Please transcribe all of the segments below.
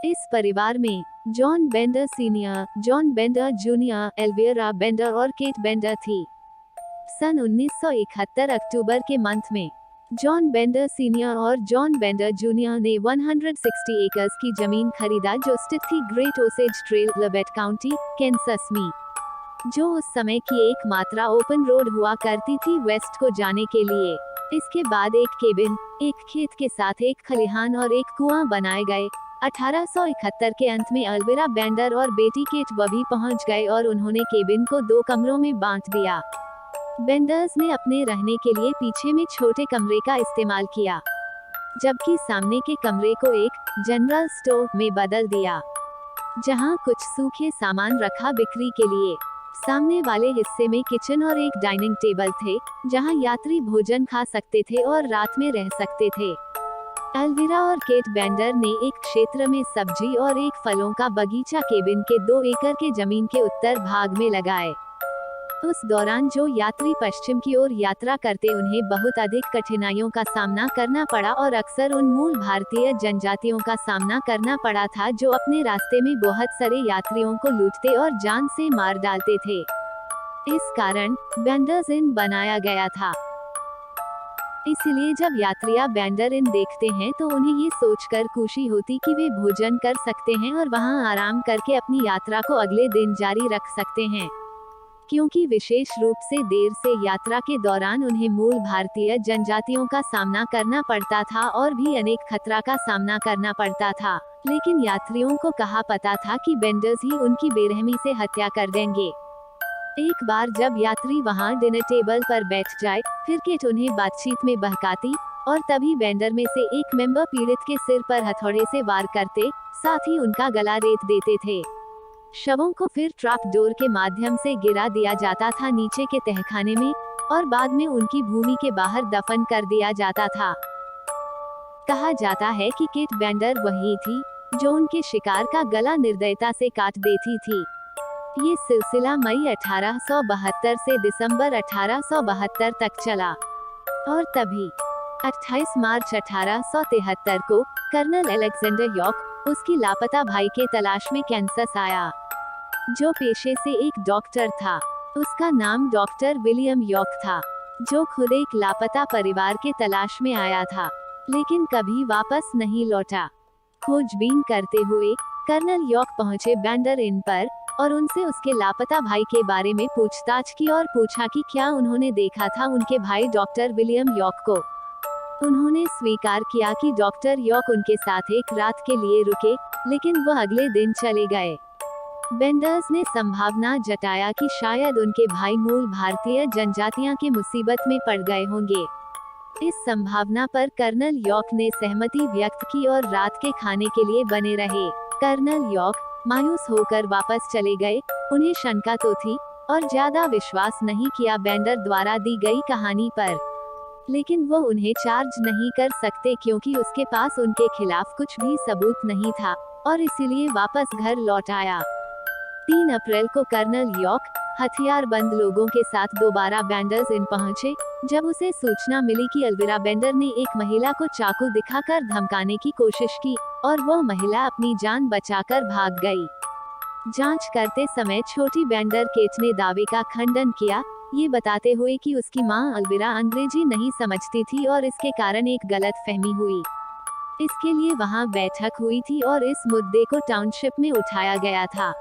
इस परिवार में John Bender senior, John Bender junior, Elvira Bender और केट बेंडर थी। सन 1971 अक्टूबर के मंथ में जॉन बेंडर सीनियर और जॉन बेंडर जूनियर ने 160 एकर्स की जमीन खरीदा जो स्थित थी Great Osage Trail, Labette County, Kansas में, जो उस समय की एकमात्र ओपन रोड हुआ करती थी वेस्ट को जाने के लिए। इसके बाद एक केबिन, एक खेत के साथ एक खलिहान और एक कुआं बनाए गए। 1871 के अंत में एल्विरा बेंडर और बेटी केट बॉबी पहुंच गए और उन्होंने केबिन को 2 कमरों में बांट दिया। बेंडर्स ने अपने रहने के लिए पीछे में छोटे कमरे का इस्तेमाल किया, जबकि सामने के कमरे को एक जनरल स्टोर में बदल दिया, जहां कुछ सूखे सामान रखा बिक्री के लिए। सामने वाले हिस्से में किचन और एक डाइनिंग टेबल थे, जहां यात्री भोजन खा सकते थे और रात में रह सकते थे। एल्विरा और केट बेंडर ने एक क्षेत्र में सब्जी और एक फलों का बगीचा केबिन के 2 एकड़ के जमीन के उत्तर भाग में लगाए। उस दौरान जो यात्री पश्चिम की ओर यात्रा करते उन्हें बहुत अधिक कठिनाइयों का सामना करना पड़ा और अक्सर उन मूल भारतीय जनजातियों का सामना करना पड़ा था जो अपने रास्ते में बहुत सारे यात्रियों को लूटते और जान से मार डालते थे। इस कारण बेंडर्स इन बनाया गया था। इसलिए जब यात्रियां बेंडर इन देखते हैं तो उन्हें ये सोचकर खुशी होती कि वे भोजन कर सकते हैं और वहां आराम करके अपनी यात्रा को अगले दिन जारी रख सकते हैं, क्योंकि विशेष रूप से देर से यात्रा के दौरान उन्हें मूल भारतीय जनजातियों का सामना करना पड़ता था और भी अनेक खतरा का सामना करना पड़ता था। लेकिन यात्रियों को कहा पता था कि बेंडर्स ही उनकी बेरहमी से हत्या कर देंगे। एक बार जब यात्री वहां डिनर टेबल पर बैठ जाए, फिर केट उन्हें बातचीत में बहकाती और तभी बेंडर में से एक मेंबर पीड़ित के सिर पर हथौड़े से वार करते, साथ ही उनका गला रेत देते थे। शवों को फिर ट्रैप डोर के माध्यम से गिरा दिया जाता था नीचे के तहखाने में और बाद में उनकी भूमि के बाहर दफन कर दिया जाता था। कहा जाता है कि केट बेंडर वही थी जो उनके शिकार का गला निर्दयता से काट देती थी। ये सिलसिला मई 1872 से दिसंबर 1872 तक चला और तभी 28 मार्च 1873 को कर्नल अलेक्जेंडर यॉर्क उसकी लापता भाई के तलाश में कैंसस आया, जो पेशे से एक डॉक्टर था। उसका नाम डॉक्टर विलियम यॉर्क था, जो खुद एक लापता परिवार के तलाश में आया था, लेकिन कभी वापस नहीं लौटा। खोजबीन करते हुए कर्नल यॉर्क पहुंचे बेंडर इन पर और उनसे उसके लापता भाई के बारे में पूछताछ की और पूछा कि क्या उन्होंने देखा था उनके भाई डॉक्टर विलियम यॉर्क को। उन्होंने स्वीकार किया कि डॉक्टर यॉर्क उनके साथ एक रात के लिए रुके, लेकिन वह अगले दिन चले गए। बेंडर्स ने संभावना जताया कि शायद उनके भाई मूल भारतीय जनजातियां की मुसीबत में पड़ गए होंगे। इस संभावना पर कर्नल यॉर्क ने सहमति व्यक्त की और रात के खाने के लिए बने रहे। कर्नल यॉर्क मायूस होकर वापस चले गए। उन्हें शंका तो थी और ज्यादा विश्वास नहीं किया बेंडर द्वारा दी गई कहानी पर, लेकिन वो उन्हें चार्ज नहीं कर सकते क्योंकि उसके पास उनके खिलाफ कुछ भी सबूत नहीं था और इसीलिए वापस घर लौट आया। 3 अप्रैल को कर्नल यॉर्क हथियारबंद लोगों के साथ दोबारा बेंडर्स इन पहुंचे, जब उसे सूचना मिली कि एल्विरा बेंडर ने एक महिला को चाकू दिखाकर धमकाने की कोशिश की और वह महिला अपनी जान बचाकर भाग गई। जांच करते समय छोटी बेंडर केट ने दावे का खंडन किया, ये बताते हुए कि उसकी मां एल्विरा अंग्रेजी नहीं समझती थी और इसके कारण एक गलतफहमी हुई। इसके लिए वहां बैठक हुई थी और इस मुद्दे को टाउनशिप में उठाया गया था।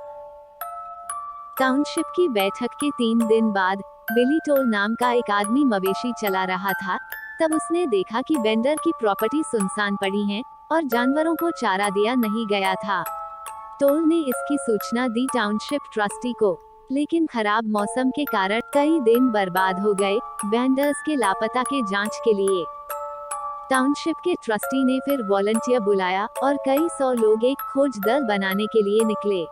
टाउनशिप की बैठक के 3 दिन बाद बिली टोल नाम का एक आदमी मवेशी चला रहा था। तब उसने देखा कि बेंडर की प्रॉपर्टी सुनसान पड़ी है और जानवरों को चारा दिया नहीं गया था। टोल ने इसकी सूचना दी टाउनशिप ट्रस्टी को, लेकिन खराब मौसम के कारण कई दिन बर्बाद हो गए बेंडर्स के लापता के जांच के लिए। टाउनशिप के ट्रस्टी ने फिर वॉलंटियर बुलाया और कई 100 लोग एक खोज दल बनाने के लिए निकले,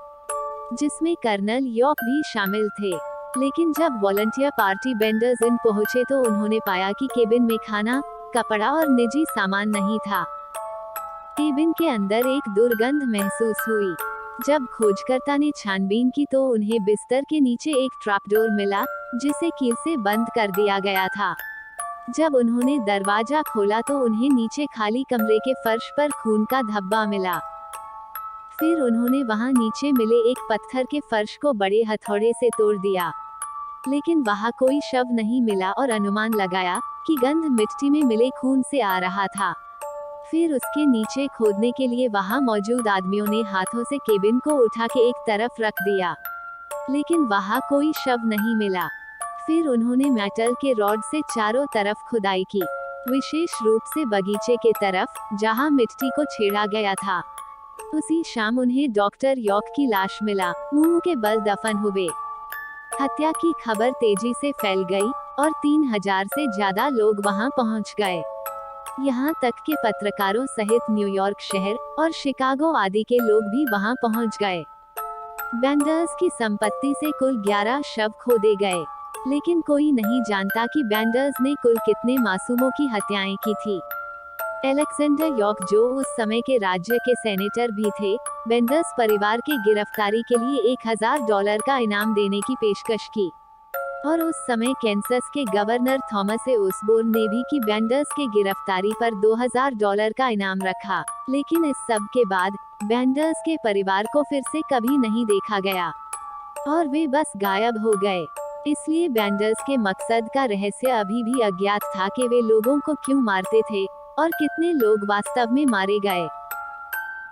जिसमें कर्नल यॉर्क भी शामिल थे। लेकिन जब वॉलंटियर पार्टी बेंडर्स इन पहुंचे तो उन्होंने पाया कि केबिन में खाना, कपड़ा और निजी सामान नहीं था। केबिन के अंदर एक दुर्गंध महसूस हुई। जब खोजकर्ता ने छानबीन की तो उन्हें बिस्तर के नीचे एक ट्रैपडोर मिला, जिसे कील से बंद कर दिया गया था। जब उन्होंने दरवाजा खोला तो उन्हें नीचे खाली कमरे के फर्श पर खून का धब्बा मिला। फिर उन्होंने वहां नीचे मिले एक पत्थर के फर्श को बड़े हथौड़े से तोड़ दिया, लेकिन वहां कोई शव नहीं मिला और अनुमान लगाया कि गंध मिट्टी में मिले खून से आ रहा था। फिर उसके नीचे खोदने के लिए वहां मौजूद आदमियों ने हाथों से केबिन को उठा के एक तरफ रख दिया, लेकिन वहां कोई शव नहीं मिला। फिर उन्होंने मेटल के रॉड से चारों तरफ खुदाई की, विशेष रूप से बगीचे के तरफ जहां मिट्टी को छेड़ा गया था। उसी शाम उन्हें डॉक्टर यॉर्क की लाश मिला, मुंह के बल दफन हुए। हत्या की खबर तेजी से फैल गई और 3000 से ज्यादा लोग वहां पहुंच गए। यहाँ तक के पत्रकारों सहित न्यूयॉर्क शहर और शिकागो आदि के लोग भी वहां पहुंच गए। बैंडर्स की संपत्ति से कुल 11 शव खोदे गए, लेकिन कोई नहीं जानता कि बैंडर्स ने कुल कितने मासूमों की हत्याएं की थी। अलेक्जेंडर यॉर्क, जो उस समय के राज्य के सेनेटर भी थे, बैंडर्स परिवार के गिरफ्तारी के लिए $1000 का इनाम देने की पेशकश की, और उस समय कैंसस के गवर्नर थॉमस ए ओसबोर्न ने भी की बैंडर्स के गिरफ्तारी पर $2000 का इनाम रखा। लेकिन इस सब के बाद बैंडर्स के परिवार को फिर से कभी नहीं देखा गया और वे बस गायब हो गए। इसलिए बैंडर्स के मकसद का रहस्य अभी भी अज्ञात था कि वे लोगों को क्यों मारते थे और कितने लोग वास्तव में मारे गए।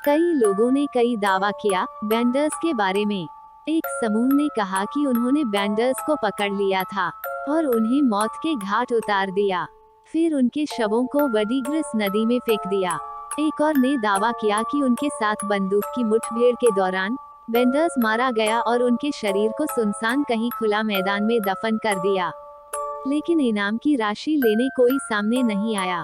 कई लोगों ने कई दावा किया बैंडर्स के बारे में। एक समूह ने कहा कि उन्होंने बैंडर्स को पकड़ लिया था और उन्हें मौत के घाट उतार दिया, फिर उनके शवों को वडीग्रिस नदी में फेंक दिया। एक और ने दावा किया कि उनके साथ बंदूक की मुठभेड़ के दौरान बैंडर्स मारा गया और उनके शरीर को सुनसान कहीं खुला मैदान में दफन कर दिया, लेकिन इनाम की राशि लेने कोई सामने नहीं आया।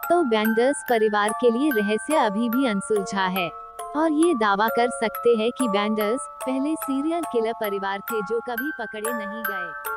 तो बैंडर्स परिवार के लिए रहस्य अभी भी अनसुलझा है और ये दावा कर सकते हैं कि बैंडर्स पहले सीरियल किलर परिवार थे जो कभी पकड़े नहीं गए।